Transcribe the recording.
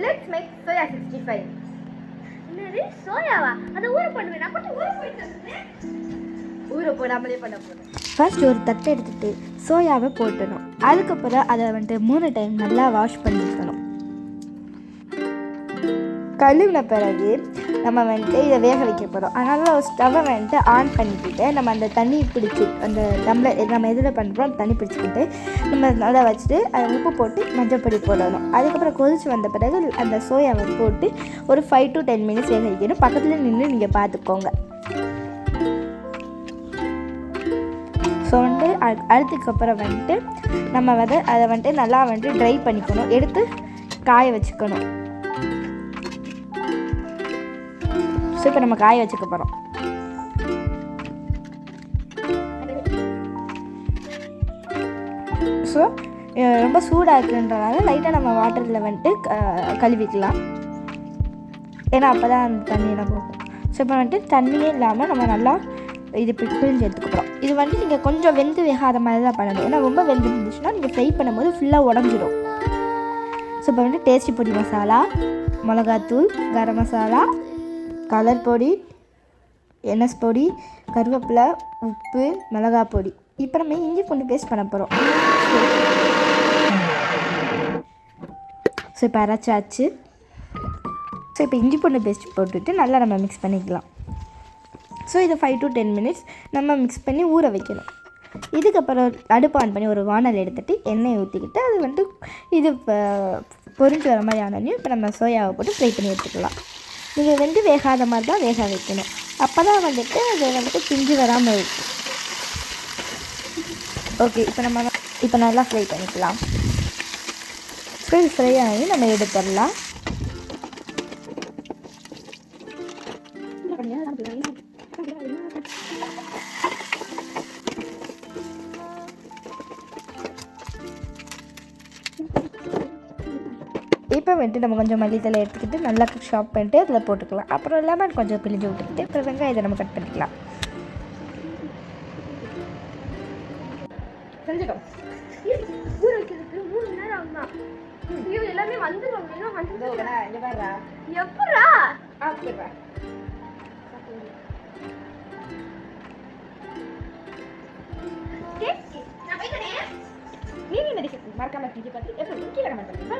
Let's make soya 65. என்னது சோயாவா? அது ஊற போடுவேன். நான் போட்டு ஊற போயிட்டேன். ஊற போடாமலே பண்ண போகிறேன். ஃபர்ஸ்ட் ஒரு தட்டை எடுத்துகிட்டு சோயாவை போட்டணும். அதுக்கப்புறம் அதை வந்துட்டு 3 டைம் நல்லா வாஷ் பண்ணிக்கணும். கழுவின பிறகு நம்ம வந்துட்டு இதை வேக வைக்க போகிறோம். அதனால் ஸ்டவ்வை வந்துட்டு ஆன் பண்ணிக்கிட்டு நம்ம அந்த தண்ணி பிடிச்சி அந்த டம்ளர் நம்ம எதில் பண்ணுறோம் தண்ணி பிடிச்சிக்கிட்டு நம்ம அதை வச்சுட்டு அதை உப்பு போட்டு மஞ்சப்பொடி போடணும். அதுக்கப்புறம் கொதிச்சு வந்த பிறகு அந்த சோயாவை போட்டு ஒரு 5 to 10 மினிட்ஸ் வேக வைக்கணும். பக்கத்தில் நின்று நீங்கள் பார்த்துக்கோங்க. ஸோ வந்துட்டு அடுத்ததுக்கப்புறம் வந்துட்டு நம்ம அதை வந்துட்டு நல்லா வந்துட்டு ட்ரை பண்ணிக்கணும். எடுத்து காய வச்சுக்கணும். ஸோ இப்போ நம்ம காய வச்சுக்க போகிறோம். ஸோ ரொம்ப சூடாக இருக்குன்றனால லைட்டாக நம்ம வாட்டரில் வந்துட்டு கழுவிக்கலாம். ஏன்னா அப்போ தான் அந்த தண்ணியெல்லாம் போகும். ஸோ இப்போ வந்துட்டு தண்ணியே இல்லாமல் நம்ம நல்லா இது பிழிஞ்சு எடுத்துக்கிறோம். இது வந்துட்டு நீங்கள் கொஞ்சம் வெந்து வேகாத மாதிரி தான் பண்ணணும். ஏன்னா ரொம்ப வெந்து இருந்துச்சுன்னா நீங்கள் ஃப்ரை பண்ணும்போது ஃபுல்லாக உடஞ்சிடும். ஸோ இப்போ வந்துட்டு டேஸ்டி பொடி மசாலா, மிளகாத்தூள், கரம் மசாலா, கலர் பொடி, எண்ணெய் பொடி, கருவேப்பிலை, உப்பு, மிளகாய் பொடி. இப்போ நம்ம இஞ்சி பூண்டு பேஸ்ட் பண்ண போகிறோம். ஸோ இப்போ அரைச்சாச்சு. ஸோ இப்போ இஞ்சி பூண்டு பேஸ்ட் போட்டுட்டு நல்லா நம்ம மிக்ஸ் பண்ணிக்கலாம். ஸோ இதை 5 to 10 மினிட்ஸ் நம்ம மிக்ஸ் பண்ணி ஊற வைக்கணும். இதுக்கப்புறம் அடுப்பு ஆன் பண்ணி ஒரு வானல் எடுத்துகிட்டு எண்ணெய் ஊற்றிக்கிட்டு அது வந்துட்டு இது பொரிஞ்சு வர மாதிரி ஆனாலையும் இப்போ நம்ம சோயாவை போட்டு ஃப்ரை பண்ணி எடுத்துக்கலாம். நீங்கள் வந்து வேகாத மாதிரி தான் வேக வைக்கணும். அப்போ தான் வந்துட்டு அது வந்துட்டு பிஞ்சு வராமல் இருக்கும். ஓகே, இப்போ நல்லா ஃப்ரை பண்ணிக்கலாம். ஃப்ரை ஆகி நம்ம எடுத்துடலாம். இப்போ வந்துட்டு நம்ம கொஞ்சம் மல்லித்தலை எடுத்துக்கிட்டு நல்லா ஷாப் பண்ணிட்டு அதில் போட்டுக்கலாம். அப்புறம் லெமன் கொஞ்சம் பிழிஞ்சு விட்டுக்கிட்டு அப்புறம் வெங்காயத்தை நம்ம கட் பண்ணிக்கலாம். செஞ்சிட்டோம். ஊற வைக்கிறதுக்கு 3 மணி நேரம் ஆகுமா? ஐயோ எல்லாமே வந்துடும். இன்னும் வந்துடுறா. இங்க பாருடா. எப்படா? ஆப்பிடுறா. நான் போயிட்டேனே. நீ என்ன டிஷ் மறக்காம செஞ்சு பார்த்து எப்படி கீழே கமெண்ட் பண்ணுங்க.